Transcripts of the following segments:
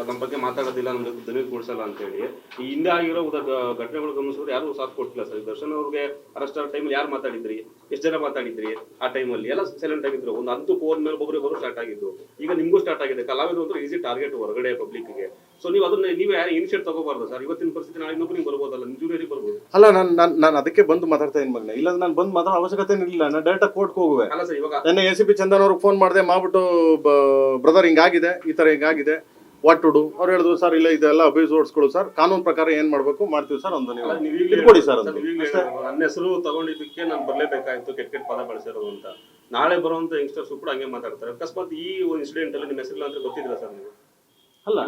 ನಮ್ಮ ಬಗ್ಗೆ ಮಾತಾಡೋದಿಲ್ಲ, ನಮ್ಗೆ ಧ್ವನಿ ಕೂಡಿಸಲ್ಲ ಅಂತ ಹೇಳಿ. ಈ ಹಿಂದೆ ಆಗಿರೋ ಘಟನೆಗಳು ಗಮನಿಸಿದ್ರೆ ಯಾರು ಸಾಥ್ ಕೊಟ್ಟಿಲ್ಲ ಸರ್. ದರ್ಶನ್ ಅವ್ರಿಗೆ ಅರೆಸ್ಟ್ ಆದ ಟೈಮಲ್ಲಿ ಯಾರು ಮಾತಾಡಿದ್ರಿ, ಎಷ್ಟು ಜನ ಮಾತಾಡಿದ್ರಿ ಆ ಟೈಮಲ್ಲಿ? ಎಲ್ಲ ಸೈಲೆಂಟ್ ಆಗಿದ್ರು. ಒಂದು ಹಂತು ಫೋನ್ ಮೇಲೆ ಒಬ್ಬರು ಸ್ಟಾರ್ಟ್ ಆಗಿದ್ದು. ಈಗ ನಿಮಗೂ ಸ್ಟಾರ್ಟ್ ಆಗಿದೆ. ಕಲಾವಿದರು ಅಂದ್ರೆ ಈಸಿ ಟಾರ್ಗೆಟ್ ಹೊರಗಡೆ ಪಬ್ಲಿಕ್ಗೆ. ಸೊ ನೀವು ಅದನ್ನ ನೀವೇ ಇನಿಷಿಯೇಟ್ ತಗೋಬಾರ್ದು ಸರ್. ಇವತ್ತಿನ ಪರಿಸ್ಥಿತಿ ನಾಳೆ ಇನ್ನೊಬ್ಬರು ನೀವು ಬರ್ಬೋದಲ್ಲ, ನಿಮ್ಮ ಜೂನಿಯರಿಗೆ ಬರ್ಬೋದು. ಅಲ್ಲ, ನಾನು ಅದಕ್ಕೆ ಬಂದು ಮಾತಾಡ್ತಾ ಇದ್ದೀನಿ ಮಗನ. ಇಲ್ಲ ನಾನು ಬಂದು ಮಾತಾಡೋ ಅವಶ್ಯಕತೆ ಇರಲಿಲ್ಲ. ನಾನು ಡೈರೆಕ್ಟ್ ಕೋರ್ಟ್ಗೆ ಹೋಗುವೆ. ಅಲ್ಲ ಸರ್, ಇವಾಗ ನನ್ನ ACP ಚಂದನ್ ಅವ್ರಿಗೆ ಫೋನ್ ಮಾಡಿದೆ, ಮಾಡ್ಬಿಟ್ಟು ಬ್ರದರ್ ಹಿಂಗಾಗಿದೆ, ಈ ತರ ಹಿಂಗಾಗಿದೆ, ವಾಟ್ ಟು ಡು. ಅವ್ರು ಹೇಳಿದ್ರು ಸರ್ ಇಲ್ಲ ಇದೆಲ್ಲ ಅಬ್ಯೂಸ್ಗಳು ಸರ್, ಕಾನೂನು ಪ್ರಕಾರ ಏನ್ ಮಾಡ್ಬೇಕು ಮಾಡ್ತೀವಿ ಸರ್, ಒಂದು ನೀವು ಕೊಡಿ ಸರ್ ಅಂತ. ನನ್ನ ಹೆಸರು ತಗೊಂಡಿದ್ದಕ್ಕೆ ನಾನು ಬರ್ಲೇಬೇಕಾಯ್ತು, ಕೆಟ್ಟ ಪದ ಬಳಸಿರೋದು ಅಂತ. ನಾಳೆ ಬರುವಂತ ಯಂಗ್ಸ್ಟರ್ಸ್ ಕೂಡ ಹಂಗೆ ಮಾತಾಡ್ತಾರೆ. ಅಕಸ್ಮಾತ್ ಈ ಒಂದು ಇನ್ಸಿಡೆಂಟ್ ಅಲ್ಲಿ ನಿಮ್ಮ ಹೆಸರಿಲ್ಲ ಅಂತ ಗೊತ್ತಿಲ್ಲ ಸರ್ ನೀವು? ಅಲ್ಲ,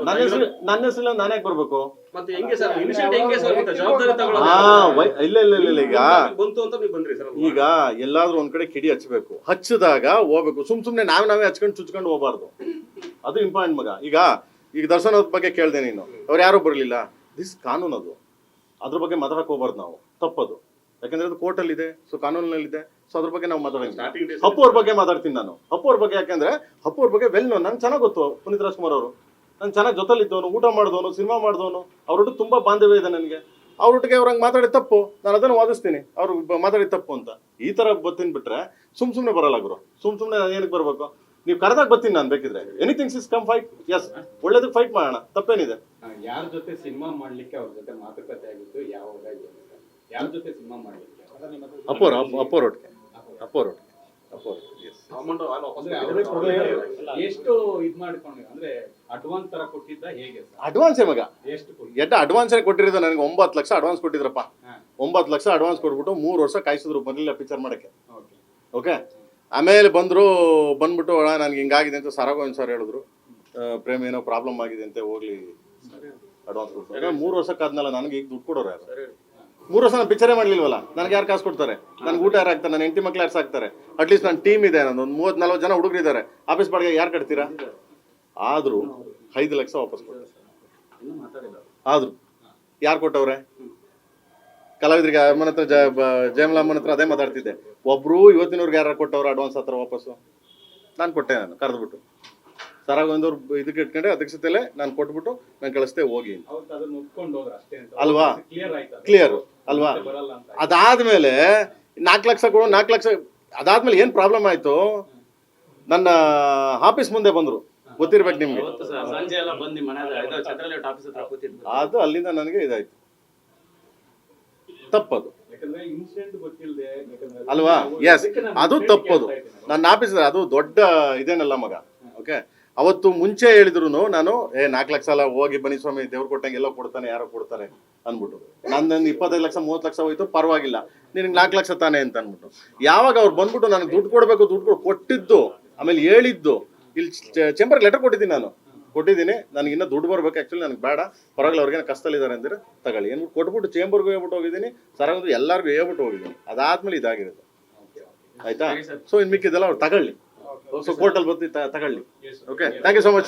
ನನ್ನ ಹೆಸರಿಲ್ಲ ನಾನು ಯಾಕೆ ಬರ್ಬೇಕು? ಮತ್ತೆ ಹೆಂಗೆ ಸರ್ ಇನಿಷಿಯೇಟ್ ಹೆಂಗೆ ಸರ್ ಜವಾಬ್ದಾರಿ ತಗೊಳ್ಳೋದು? ಇಲ್ಲ ಈಗ ಬಂತು ಅಂತ ನೀವು ಬಂದ್ರಿ ಸರ್. ಈಗ ಎಲ್ಲಾದ್ರೂ ಒಂದ್ ಕಡೆ ಕಿಡಿ ಹಚ್ಚಬೇಕು. ಹಚ್ಚಿದಾಗ ಹೋಗ್ಬೇಕು. ಸುಮ್ನೆ ನಾವೇ ಹಚ್ಕೊಂಡು ಚುಚ್ಕೊಂಡು ಹೋಗ್ಬಾರ್ದು. ಅದು ಇಂಪಾರ್ಟೆಂಟ್ ಮಗ. ಈಗ ದರ್ಶನ್ ಅವ್ರ ಬಗ್ಗೆ ಕೇಳ್ದೆ ನೀನು, ಅವ್ರು ಯಾರು ಬರಲಿಲ್ಲ. ದಿಸ್ ಕಾನೂನು, ಅದು ಅದ್ರ ಬಗ್ಗೆ ಮಾತಾಡಕ್ ಹೋಗ್ಬಾರ್ದು ನಾವು. ತಪ್ಪದು. ಯಾಕಂದ್ರೆ ಅದು ಕೋರ್ಟಲ್ಲಿ ಇದೆ, ಸೊ ಕಾನೂನಲ್ಲಿದೆ. ಸೊ ಅದ್ರ ಬಗ್ಗೆ ನಾವು ಮಾತಾಡೋಂಗಿಲ್ಲ. ಅಪ್ಪು ಅವ್ರ ಬಗ್ಗೆ ಮಾತಾಡ್ತೀನಿ ನಾನು. ಅಪ್ಪು ಅವ್ರ ಬಗ್ಗೆ ಯಾಕಂದ್ರೆ ಅಪ್ಪು ಅವ್ರ ಬಗ್ಗೆ ವೆಲ್ ನೋನ್, ನನ್ಗೆ ಚೆನ್ನಾಗಿ ಗೊತ್ತು. ಪುನೀತ್ ರಾಜ್ಕುಮಾರ್ ಅವರು ನಾನು ಚೆನ್ನಾಗಿ ಜೊತೆಲಿದ್ದವನು, ಊಟ ಮಾಡಿದವನು, ಸಿನಿಮಾ ಮಾಡಿದವನು. ಅವ್ರೊಟ್ಟಿಗೆ ತುಂಬಾ ಬಾಂಧವ್ಯ ಇದೆ ನನಗೆ. ಅವ್ರೊಟ್ಟಿಗೆ ಅವ್ರಂಗೆ ಮಾತಾಡಿ ತಪ್ಪು, ನಾನು ಅದನ್ನು ವಾದಿಸ್ತೀನಿ. ಅವ್ರು ಮಾತಾಡಿ ತಪ್ಪು ಅಂತ. ಈ ತರ ಬತ್ತೀನಿ ಬಿಟ್ರೆ ಸುಮ್ನೆ ಬರಲ್ಲ ಗುರು. ಸುಮ್ನೆ ಏನಕ್ಕೆ ಬರ್ಬೇಕು? ನೀವು ಕರೆದಾಗ ಬರ್ತೀನಿ ನಾನು. ಬೇಕಿದ್ರೆ anything is come fight. Yes, ಒಳ್ಳೇದಕ್ಕೆ ಫೈಟ್ ಮಾಡೋಣ, ತಪ್ಪೇನಿದೆ. ಯಾರ ಜೊತೆ ಸಿನಿಮಾ ಮಾಡ್ಲಿಕ್ಕೆ ಅವ್ರ ಜೊತೆ ಮಾತುಕತೆ ಆಗಿದ್ದು ಯಾವಾಗ? ಯಾರ ಜೊತೆ ಸಿನಿಮಾ ಮಾಡ್ಲಿಕ್ಕೆ? ಅಪ್ಪೋರೊಟ್ಟಿಗೆ. ಎಷ್ಟು ಇದ್ ಮಾಡ್ಕೊಂಡು ಅಂದ್ರೆ ಅಡ್ವಾನ್ಸ್ ತರ ಕೊಟ್ಟಿದ್ದ ಹೇಗೆ? ಅಡ್ವಾನ್ಸೇ ಮಗ. ಎಷ್ಟು ಅಡ್ವಾನ್ಸೇ ಕೊಟ್ಟಿರೋದು ನನಗೆ. 9 ಲಕ್ಷ ಅಡ್ವಾನ್ಸ್ ಕೊಟ್ಟಿದ್ರಪ್ಪ. 9 ಲಕ್ಷ ಅಡ್ವಾನ್ಸ್ ಕೊಟ್ಬಿಟ್ಟು 3 ವರ್ಷ ಕಾಯಿಸಿದ್ರು ಬರ್ಲಿಲ್ಲ ಪಿಕ್ಚರ್ ಮಾಡಕ್ಕೆ. ಓಕೆ, ಆಮೇಲೆ ಬಂದ್ಬಿಟ್ಟು ನನ್ಗೆ ಹಿಂಗಾಗಿದೆ ಅಂತ ಸರಾಗೋವಿಂದ್ ಸರ್ ಹೇಳಿದ್ರು. ಪ್ರೇಮ್ ಏನೋ ಪ್ರಾಬ್ಲಮ್ ಆಗಿದೆ ಅಂತ, ಹೋಗ್ಲಿ ಅಡ್ವಾನ್ಸ್ ಕೊಟ್ಟು 3 ವರ್ಷಕ್ಕಾದ್ಮೇಲೆ ನನಗೆ ಈಗ ದುಡ್ಡು ಕೊಡೋರು ಯಾರು? 3 ವರ್ಷ ನಾನು ಪಿಕ್ಚರೇ ಮಾಡ್ಲಿಲ್ವಲ್ಲ. ನನಗೆ ಯಾರು ಕಾಸು ಕೊಡ್ತಾರೆ? ನನ್ಗೆ ಊಟ ಯಾರು ಹಾಕ್ತಾರೆ? ನನ್ನ ಹೆಂಡತಿ ಮಕ್ಳು ಯಾರು ಸಾಕ್ತಾರೆ? ಅಟ್ಲೀಸ್ಟ್ ನನ್ನ ಟೀಮ್ ಇದೆ, ನಾನು ಒಂದು 30-40 ಜನ ಹುಡುಗರು ಇದ್ದಾರೆ. ಆಫೀಸ್ ಬಾಡಿಗೆ ಯಾರು ಕಟ್ತೀರಾ? ಆದ್ರೂ 5 ಲಕ್ಷ ವಾಪಸ್ ಕೊಡ್ತಾರೆ. ಆದ್ರು ಯಾರು ಕೊಟ್ಟವ್ರೆ? ಕಲಾವಿದರಿಗೆ ಅಮ್ಮನ ಹತ್ರ ಜಯಮಲಮ್ಮನ ಹತ್ರ ಅದೇ ಮಾತಾಡ್ತಿದ್ದೆ. ಒಬ್ರು ಇವತ್ತಿನವ್ರಿಗೆ ಯಾರು ಕೊಟ್ಟವ್ರು ಅಡ್ವಾನ್ಸ್ ಹತ್ರ ವಾಪಸ್ಸು? ನಾನು ಕೊಟ್ಟೆ. ನಾನು ಕರೆದ್ಬಿಟ್ಟು ಸರಾಗೊಂದವ್ರು ಇದಕ್ಕೆ ಇಟ್ಕೊಂಡೆ, ಅಧ್ಯಕ್ಷತೆಯಲ್ಲೇ ನಾನು ಕೊಟ್ಬಿಟ್ಟು ನಾನು ಕಳಿಸ್ತೆ ಹೋಗಿ ಅಲ್ವಾ? ಕ್ಲಿಯರ್ ಅಲ್ವಾ? ಅದಾದ್ಮೇಲೆ 4 ಲಕ್ಷ ಕೊಡು, 4 ಲಕ್ಷ. ಅದಾದ್ಮೇಲೆ ಏನ್ ಪ್ರಾಬ್ಲಮ್ ಆಯ್ತು? ನನ್ನ ಆಫೀಸ್ ಮುಂದೆ ಬಂದ್ರು, ಗೊತ್ತಿರ್ಬೇಕು ನಿಮ್ಗೆ. ಅದು ಅಲ್ಲಿಂದ ನನಗೆ ಇದಾಯ್ತು. ತಪ್ಪದು ಅಲ್ವಾ? ಎಸ್, ಅದು ತಪ್ಪದು. ನನ್ನ ಆಫೀಸ್ ಅದು ದೊಡ್ಡ ಇದೇನಲ್ಲ ಮಗ. ಓಕೆ, ಅವತ್ತು ಮುಂಚೆ ಹೇಳಿದ್ರು ನಾನು 4 ಲಕ್ಷ ಅಲ್ಲ, ಹೋಗಿ ಬನ್ನಿ ಸ್ವಾಮಿ, ದೇವ್ರು ಕೊಟ್ಟಂಗೆ ಎಲ್ಲ ಕೊಡ್ತಾನೆ, ಯಾರೋ ಕೊಡ್ತಾರೆ ಅಂದ್ಬಿಟ್ಟು. ನನ್ನ 25 ಲಕ್ಷ 30 ಲಕ್ಷ ಹೋಯ್ತು, ಪರವಾಗಿಲ್ಲ, ನಿನಗೆ 4 ಲಕ್ಷ ತಾನೆ ಅಂತ ಅಂದ್ಬಿಟ್ಟು. ಯಾವಾಗ ಅವ್ರು ಬಂದ್ಬಿಟ್ಟು ನನಗೆ ದುಡ್ಡು ಕೊಡಬೇಕು, ದುಡ್ಡು ಕೊಟ್ಟಿದ್ದು, ಆಮೇಲೆ ಹೇಳಿದ್ದು, ಇಲ್ಲಿ ಚೇಂಬರ್ಗೆ ಲೆಟರ್ ಕೊಟ್ಟಿದ್ದೀನಿ, ನನಗೆ ಇನ್ನೂ ದುಡ್ಡು ಬರ್ಬೇಕು, ಆ್ಯಕ್ಚುಲಿ ನನಗೆ ಬೇಡ, ಪರವಾಗಿಲ್ಲ, ಅವ್ರಿಗೆ ಕಷ್ಟದಲ್ಲಿದ್ದಾರೆ ಅಂದರೆ ತಗೊಳ್ಳಿ ಏನ್ಬಿಟ್ಟು ಕೊಟ್ಬಿಟ್ಟು ಚೇಂಬರ್ಗೂ ಹೇಳ್ಬಿಟ್ಟು ಹೋಗಿದ್ದೀನಿ, ಸರಾಗೊಂದು ಎಲ್ಲರಿಗೂ ಹೇಳ್ಬಿಟ್ಟು ಹೋಗಿದ್ದೀನಿ. ಅದಾದ್ಮೇಲೆ ಇದಾಗಿರೋದು. ಆಯ್ತಾ? ಸೊ ಇನ್ನು ಮಿಕ್ಕಿದೆಲ್ಲ ಅವ್ರು ತಗೊಳ್ಳಿ. ಸೊ ಕೋರ್ಟಲ್ಲಿ ಬರ್ತಿ ತಗೊಳ್ಳಿ. Okay, thank you so much.